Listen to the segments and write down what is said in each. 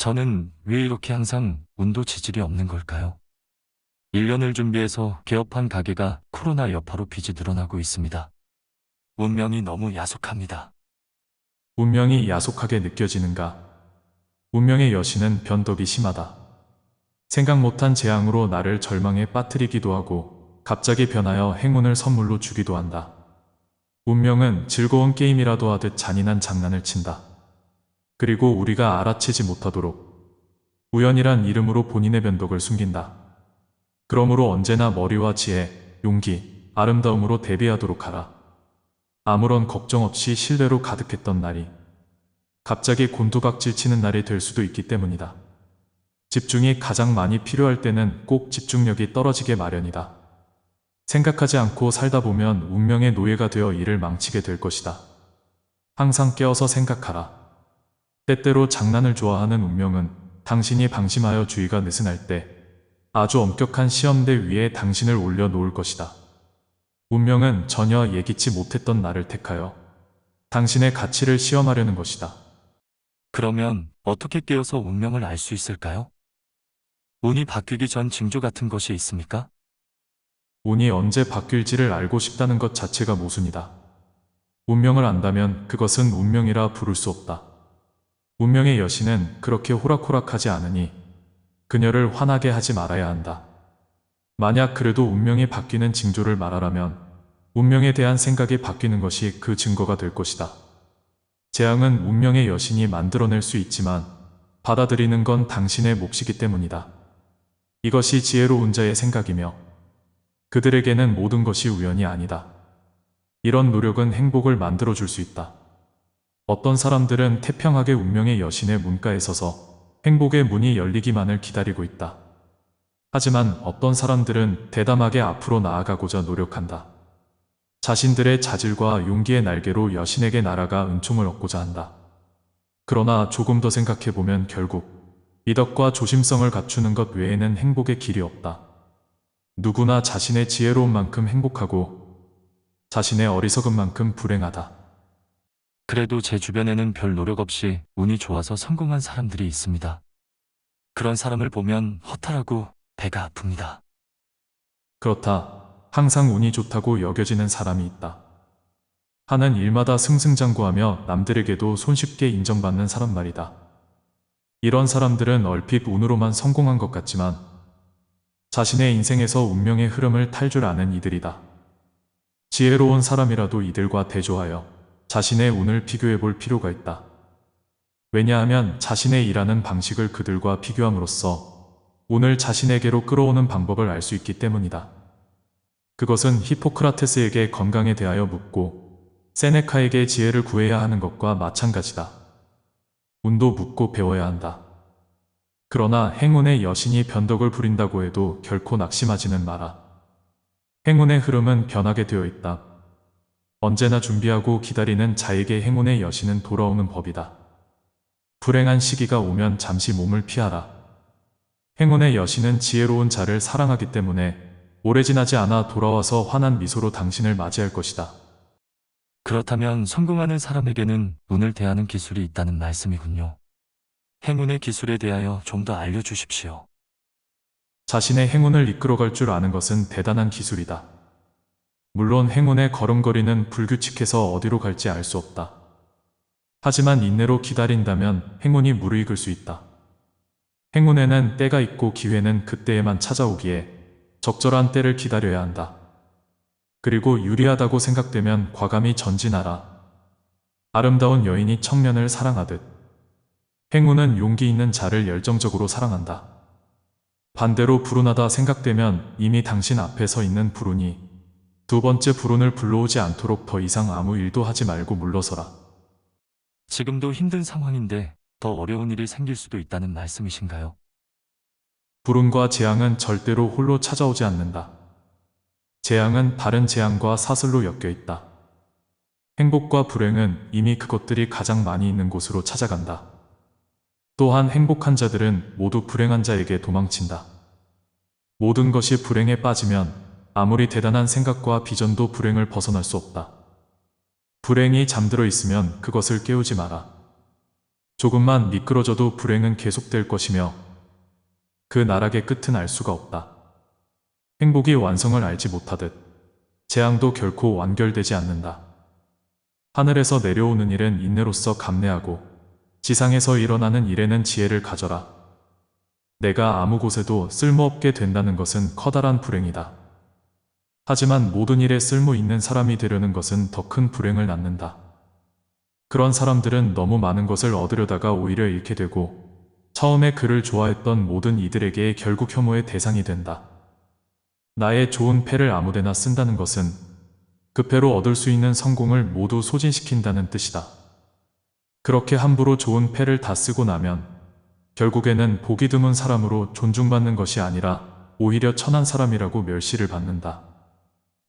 저는 왜 이렇게 항상 운도 지질이 없는 걸까요? 1년을 준비해서 개업한 가게가 코로나 여파로 빚이 늘어나고 있습니다. 운명이 너무 야속합니다. 운명이 야속하게 느껴지는가? 운명의 여신은 변덕이 심하다. 생각 못한 재앙으로 나를 절망에 빠뜨리기도 하고 갑자기 변하여 행운을 선물로 주기도 한다. 운명은 즐거운 게임이라도 하듯 잔인한 장난을 친다. 그리고 우리가 알아채지 못하도록 우연이란 이름으로 본인의 변덕을 숨긴다. 그러므로 언제나 머리와 지혜, 용기, 아름다움으로 대비하도록 하라. 아무런 걱정 없이 신뢰로 가득했던 날이 갑자기 곤두박질 치는 날이 될 수도 있기 때문이다. 집중이 가장 많이 필요할 때는 꼭 집중력이 떨어지게 마련이다. 생각하지 않고 살다 보면 운명의 노예가 되어 일을 망치게 될 것이다. 항상 깨어서 생각하라. 때때로 장난을 좋아하는 운명은 당신이 방심하여 주의가 느슨할 때 아주 엄격한 시험대 위에 당신을 올려놓을 것이다. 운명은 전혀 예기치 못했던 나를 택하여 당신의 가치를 시험하려는 것이다. 그러면 어떻게 깨어서 운명을 알 수 있을까요? 운이 바뀌기 전 징조 같은 것이 있습니까? 운이 언제 바뀔지를 알고 싶다는 것 자체가 모순이다. 운명을 안다면 그것은 운명이라 부를 수 없다. 운명의 여신은 그렇게 호락호락하지 않으니 그녀를 화나게 하지 말아야 한다. 만약 그래도 운명이 바뀌는 징조를 말하라면 운명에 대한 생각이 바뀌는 것이 그 증거가 될 것이다. 재앙은 운명의 여신이 만들어낼 수 있지만 받아들이는 건 당신의 몫이기 때문이다. 이것이 지혜로운 자의 생각이며 그들에게는 모든 것이 우연이 아니다. 이런 노력은 행복을 만들어줄 수 있다. 어떤 사람들은 태평하게 운명의 여신의 문가에 서서 행복의 문이 열리기만을 기다리고 있다. 하지만 어떤 사람들은 대담하게 앞으로 나아가고자 노력한다. 자신들의 자질과 용기의 날개로 여신에게 날아가 은총을 얻고자 한다. 그러나 조금 더 생각해보면 결국 미덕과 조심성을 갖추는 것 외에는 행복의 길이 없다. 누구나 자신의 지혜로운 만큼 행복하고 자신의 어리석은 만큼 불행하다. 그래도 제 주변에는 별 노력 없이 운이 좋아서 성공한 사람들이 있습니다. 그런 사람을 보면 허탈하고 배가 아픕니다. 그렇다. 항상 운이 좋다고 여겨지는 사람이 있다. 하는 일마다 승승장구하며 남들에게도 손쉽게 인정받는 사람 말이다. 이런 사람들은 얼핏 운으로만 성공한 것 같지만 자신의 인생에서 운명의 흐름을 탈 줄 아는 이들이다. 지혜로운 사람이라도 이들과 대조하여 자신의 운을 비교해 볼 필요가 있다. 왜냐하면 자신의 일하는 방식을 그들과 비교함으로써 운을 자신에게로 끌어오는 방법을 알 수 있기 때문이다. 그것은 히포크라테스에게 건강에 대하여 묻고 세네카에게 지혜를 구해야 하는 것과 마찬가지다. 운도 묻고 배워야 한다. 그러나 행운의 여신이 변덕을 부린다고 해도 결코 낙심하지는 마라. 행운의 흐름은 변하게 되어 있다. 언제나 준비하고 기다리는 자에게 행운의 여신은 돌아오는 법이다. 불행한 시기가 오면 잠시 몸을 피하라. 행운의 여신은 지혜로운 자를 사랑하기 때문에 오래 지나지 않아 돌아와서 환한 미소로 당신을 맞이할 것이다. 그렇다면 성공하는 사람에게는 운을 대하는 기술이 있다는 말씀이군요. 행운의 기술에 대하여 좀 더 알려주십시오. 자신의 행운을 이끌어갈 줄 아는 것은 대단한 기술이다. 물론 행운의 걸음걸이는 불규칙해서 어디로 갈지 알 수 없다. 하지만 인내로 기다린다면 행운이 무르익을 수 있다. 행운에는 때가 있고 기회는 그때에만 찾아오기에 적절한 때를 기다려야 한다. 그리고 유리하다고 생각되면 과감히 전진하라. 아름다운 여인이 청년을 사랑하듯 행운은 용기 있는 자를 열정적으로 사랑한다. 반대로 불운하다 생각되면 이미 당신 앞에 서 있는 불운이 두 번째 불운을 불러오지 않도록 더 이상 아무 일도 하지 말고 물러서라. 지금도 힘든 상황인데 더 어려운 일이 생길 수도 있다는 말씀이신가요? 불운과 재앙은 절대로 홀로 찾아오지 않는다. 재앙은 다른 재앙과 사슬로 엮여 있다. 행복과 불행은 이미 그것들이 가장 많이 있는 곳으로 찾아간다. 또한 행복한 자들은 모두 불행한 자에게 도망친다. 모든 것이 불행에 빠지면 아무리 대단한 생각과 비전도 불행을 벗어날 수 없다. 불행이 잠들어 있으면 그것을 깨우지 마라. 조금만 미끄러져도 불행은 계속될 것이며 그 나락의 끝은 알 수가 없다. 행복이 완성을 알지 못하듯 재앙도 결코 완결되지 않는다. 하늘에서 내려오는 일은 인내로서 감내하고 지상에서 일어나는 일에는 지혜를 가져라. 내가 아무 곳에도 쓸모없게 된다는 것은 커다란 불행이다. 하지만 모든 일에 쓸모 있는 사람이 되려는 것은 더 큰 불행을 낳는다. 그런 사람들은 너무 많은 것을 얻으려다가 오히려 잃게 되고 처음에 그를 좋아했던 모든 이들에게 결국 혐오의 대상이 된다. 나의 좋은 패를 아무데나 쓴다는 것은 그 패로 얻을 수 있는 성공을 모두 소진시킨다는 뜻이다. 그렇게 함부로 좋은 패를 다 쓰고 나면 결국에는 보기 드문 사람으로 존중받는 것이 아니라 오히려 천한 사람이라고 멸시를 받는다.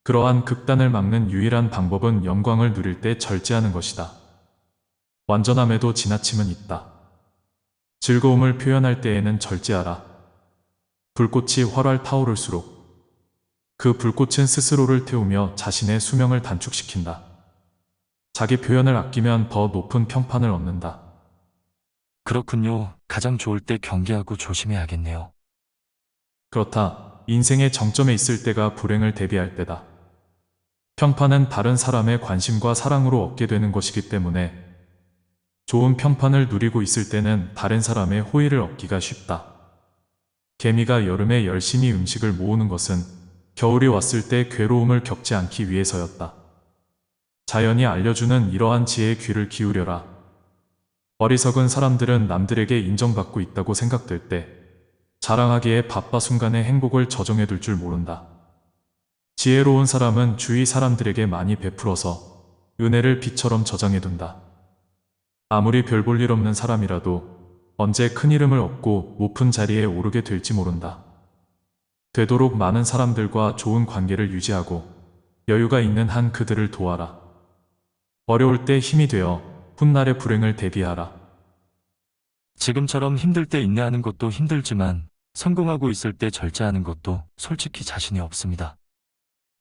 그러한 극단을 막는 유일한 방법은 영광을 누릴 때 절제하는 것이다. 완전함에도 지나침은 있다. 즐거움을 표현할 때에는 절제하라. 불꽃이 활활 타오를수록 그 불꽃은 스스로를 태우며 자신의 수명을 단축시킨다. 자기 표현을 아끼면 더 높은 평판을 얻는다. 그렇군요. 가장 좋을 때 경계하고 조심해야겠네요. 그렇다. 인생의 정점에 있을 때가 불행을 대비할 때다. 평판은 다른 사람의 관심과 사랑으로 얻게 되는 것이기 때문에 좋은 평판을 누리고 있을 때는 다른 사람의 호의를 얻기가 쉽다. 개미가 여름에 열심히 음식을 모으는 것은 겨울이 왔을 때 괴로움을 겪지 않기 위해서였다. 자연이 알려주는 이러한 지혜에 귀를 기울여라. 어리석은 사람들은 남들에게 인정받고 있다고 생각될 때 자랑하기에 바빠 순간의 행복을 저정해둘 줄 모른다. 지혜로운 사람은 주위 사람들에게 많이 베풀어서 은혜를 빛처럼 저장해둔다. 아무리 별 볼 일 없는 사람이라도 언제 큰 이름을 얻고 높은 자리에 오르게 될지 모른다. 되도록 많은 사람들과 좋은 관계를 유지하고 여유가 있는 한 그들을 도와라. 어려울 때 힘이 되어 훗날의 불행을 대비하라. 지금처럼 힘들 때 인내하는 것도 힘들지만 성공하고 있을 때 절제하는 것도 솔직히 자신이 없습니다.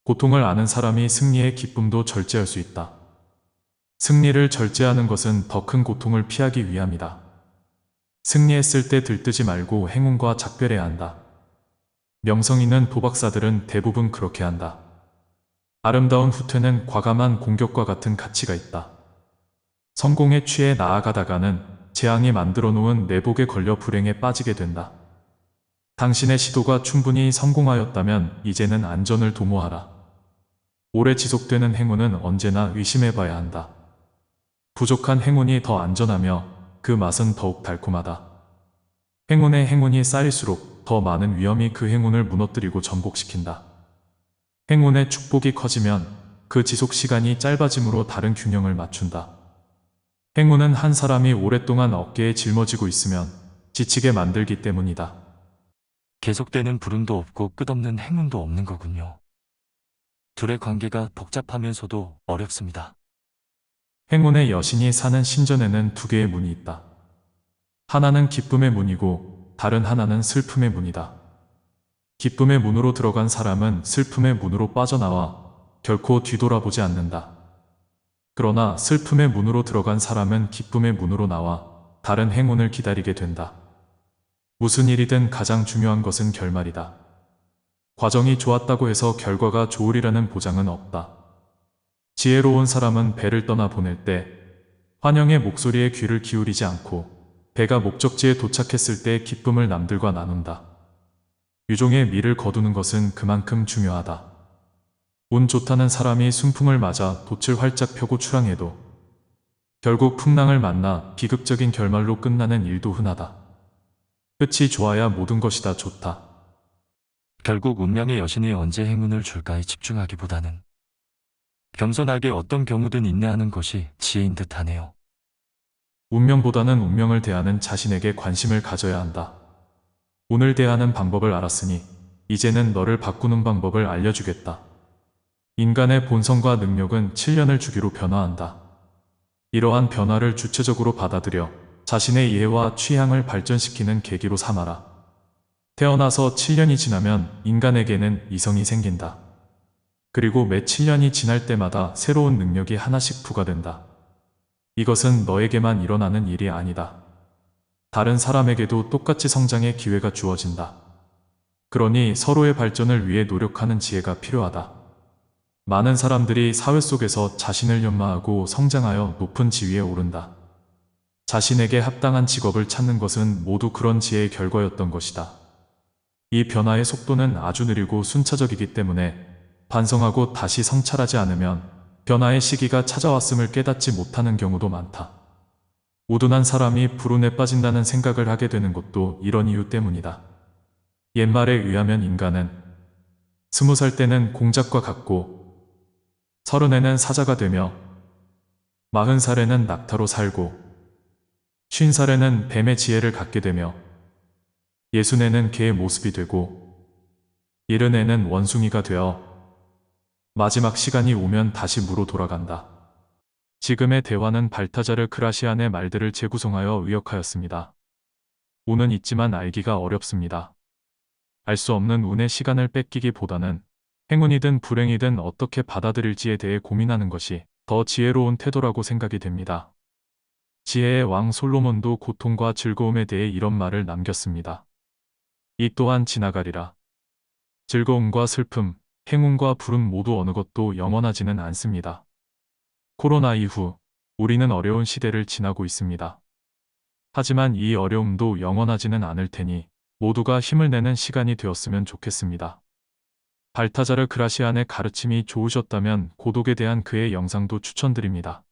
고통을 아는 사람이 승리의 기쁨도 절제할 수 있다. 승리를 절제하는 것은 더 큰 고통을 피하기 위함이다. 승리했을 때 들뜨지 말고 행운과 작별해야 한다. 명성 있는 도박사들은 대부분 그렇게 한다. 아름다운 후퇴는 과감한 공격과 같은 가치가 있다. 성공에 취해 나아가다가는 재앙이 만들어 놓은 내복에 걸려 불행에 빠지게 된다. 당신의 시도가 충분히 성공하였다면 이제는 안전을 도모하라. 오래 지속되는 행운은 언제나 의심해봐야 한다. 부족한 행운이 더 안전하며 그 맛은 더욱 달콤하다. 행운에 행운이 쌓일수록 더 많은 위험이 그 행운을 무너뜨리고 전복시킨다. 행운의 축복이 커지면 그 지속 시간이 짧아짐으로 다른 균형을 맞춘다. 행운은 한 사람이 오랫동안 어깨에 짊어지고 있으면 지치게 만들기 때문이다. 계속되는 불운도 없고 끝없는 행운도 없는 거군요. 둘의 관계가 복잡하면서도 어렵습니다. 행운의 여신이 사는 신전에는 두 개의 문이 있다. 하나는 기쁨의 문이고 다른 하나는 슬픔의 문이다. 기쁨의 문으로 들어간 사람은 슬픔의 문으로 빠져나와 결코 뒤돌아보지 않는다. 그러나 슬픔의 문으로 들어간 사람은 기쁨의 문으로 나와 다른 행운을 기다리게 된다. 무슨 일이든 가장 중요한 것은 결말이다. 과정이 좋았다고 해서 결과가 좋으리라는 보장은 없다. 지혜로운 사람은 배를 떠나 보낼 때 환영의 목소리에 귀를 기울이지 않고 배가 목적지에 도착했을 때 기쁨을 남들과 나눈다. 유종의 미를 거두는 것은 그만큼 중요하다. 운 좋다는 사람이 순풍을 맞아 돛을 활짝 펴고 출항해도 결국 풍랑을 만나 비극적인 결말로 끝나는 일도 흔하다. 끝이 좋아야 모든 것이 다 좋다. 결국 운명의 여신이 언제 행운을 줄까에 집중하기보다는 겸손하게 어떤 경우든 인내하는 것이 지혜인 듯하네요. 운명보다는 운명을 대하는 자신에게 관심을 가져야 한다. 운을 대하는 방법을 알았으니 이제는 너를 바꾸는 방법을 알려주겠다. 인간의 본성과 능력은 7년을 주기로 변화한다. 이러한 변화를 주체적으로 받아들여 자신의 이해와 취향을 발전시키는 계기로 삼아라. 태어나서 7년이 지나면 인간에게는 이성이 생긴다. 그리고 매 7년이 지날 때마다 새로운 능력이 하나씩 부과된다. 이것은 너에게만 일어나는 일이 아니다. 다른 사람에게도 똑같이 성장의 기회가 주어진다. 그러니 서로의 발전을 위해 노력하는 지혜가 필요하다. 많은 사람들이 사회 속에서 자신을 연마하고 성장하여 높은 지위에 오른다. 자신에게 합당한 직업을 찾는 것은 모두 그런 지혜의 결과였던 것이다. 이 변화의 속도는 아주 느리고 순차적이기 때문에 반성하고 다시 성찰하지 않으면 변화의 시기가 찾아왔음을 깨닫지 못하는 경우도 많다. 우둔한 사람이 불운에 빠진다는 생각을 하게 되는 것도 이런 이유 때문이다. 옛말에 의하면 인간은 20살 때는 공작과 같고 30에는 사자가 되며 40살에는 낙타로 살고 50살에는 뱀의 지혜를 갖게 되며 60에는 개의 모습이 되고 70에는 원숭이가 되어 마지막 시간이 오면 다시 무로 돌아간다. 지금의 대화는 발타자르 그라시안의 말들을 재구성하여 의역하였습니다. 운은 있지만 알기가 어렵습니다. 알 수 없는 운의 시간을 뺏기기보다는 행운이든 불행이든 어떻게 받아들일지에 대해 고민하는 것이 더 지혜로운 태도라고 생각이 됩니다. 지혜의 왕 솔로몬도 고통과 즐거움에 대해 이런 말을 남겼습니다. 이 또한 지나가리라. 즐거움과 슬픔, 행운과 불운 모두 어느 것도 영원하지는 않습니다. 코로나 이후 우리는 어려운 시대를 지나고 있습니다. 하지만 이 어려움도 영원하지는 않을 테니 모두가 힘을 내는 시간이 되었으면 좋겠습니다. 발타자르 그라시안의 가르침이 좋으셨다면 고독에 대한 그의 영상도 추천드립니다.